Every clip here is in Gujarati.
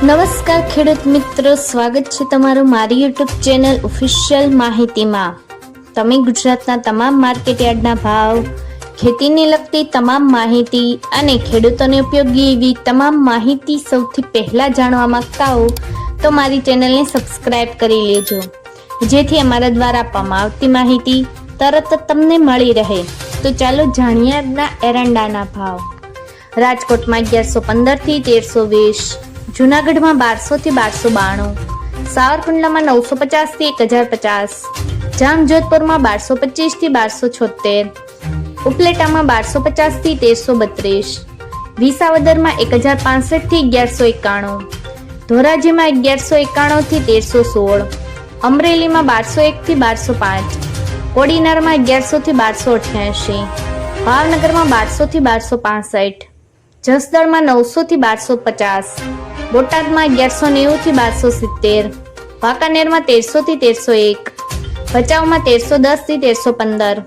નમસ્કાર ખેડૂત મિત્રો, સ્વાગત છે તમારું મારી યુટ્યુબ ચેનલ ઓફિશિયલ માહિતીમાં। તમે ગુજરાતના તમામ માર્કેટ યાર્ડના ભાવ, ખેતીને લગતી તમામ માહિતી અને ખેડૂતોને ઉપયોગી એવી તમામ માહિતી સૌથી પહેલા જાણવા માંગતા હો તો મારી ચેનલને સબસ્ક્રાઇબ કરી લેજો, જેથી અમારા દ્વારા આપવામાં આવતી માહિતી તરત જ તમને મળી રહે। તો ચાલો જાણીએ આજના એરંડાના ભાવ। રાજકોટમાં 1115 થી 1320, જૂનાગઢમાં 1200 થી 1292, સાવરકુંડલામાં 950 થી 1050, જામજોધપુરમાં 1225 થી 1276, ઉપલેટામાં 1250 થી 1332, વિસાવદરમાં 1065 થી 1191, ધોરાજીમાં 1191 થી 1316, અમરેલીમાં 1201 થી 1205, કોડીનારમાં 1100 થી 1288, ભાવનગરમાં 1200 થી 1265, જસદણમાં 900 થી 1250, બોટાદમાં 1190 થી 1270, વાંકાનેરમાં 1300 થી 1301, ભચાઉમાં 1310 થી 1315,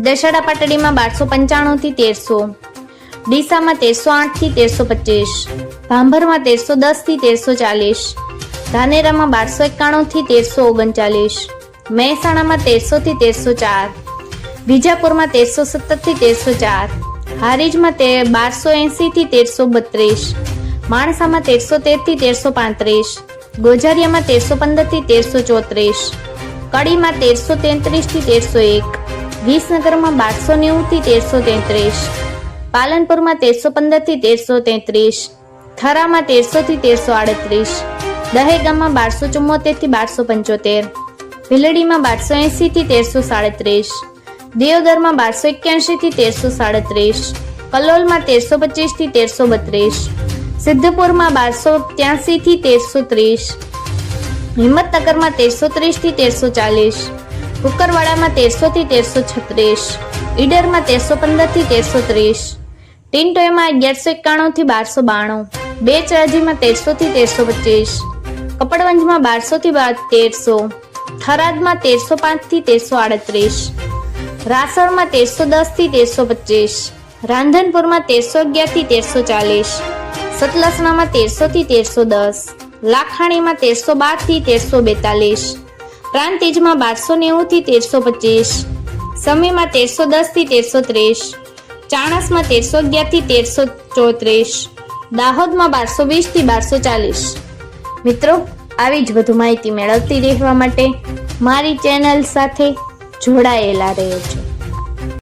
દશેરા પાટડીમાં 1295 થી 1300, ડીસામાં 1308 થી 1325, ભાંભરમાં 1310 થી 1340, ધાનેરામાં 1291 થી 1339, મહેસાણામાં 1300 થી 1304, વિજાપુરમાં 1317 થી 1304, હારીજમાં 1280 થી 1332, માણસામાં 1313 થી 1335, ગોઝારિયામાં 1315 થી 1334, કડીમાં 1333 થી 1301, વિસનગરમાં 1290 થી 1333, પાલનપુરમાં 1315 થી 1333, થરામાં 1300 થી 1338, દહેગામમાં 1274 થી 1275, ભીલડીમાં 1280 થી 1337, દિયોદરમાં 1281 થી 1337, કલોલમાં 1325 થી 1332, સિદ્ધપુરમાં 1283 થી 1330, હિંમતનગરમાં 1330 થી 1340, કુકરવાડામાં 1300 થી 1336, ઈડરમાં 1315 થી 1330, ટિન્ટોયમાં 1191 થી 1292, બેચરાજીમાં 1300 થી 1325, કપડવંજમાં 1200 થી 1300, થરાદમાં 1305 થી 1338, રાસણમાં 1310 થી 1325, રાંધનપુરમાં 1311 થી 1340, સતલસણામાં 1300 થી 1310, લાખાણીમાં 1312 થી 1342, પ્રાંતિજમાં 1290 થી 1325, સમીમાં 1310 થી 1330, ચાણસમાં 1311 થી 1334, દાહોદમાં 1220 થી 1240। મિત્રો, આવી જ વધુ માહિતી મેળવતી રહેવા માટે મારી ચેનલ સાથે જોડાયેલા રહેજો।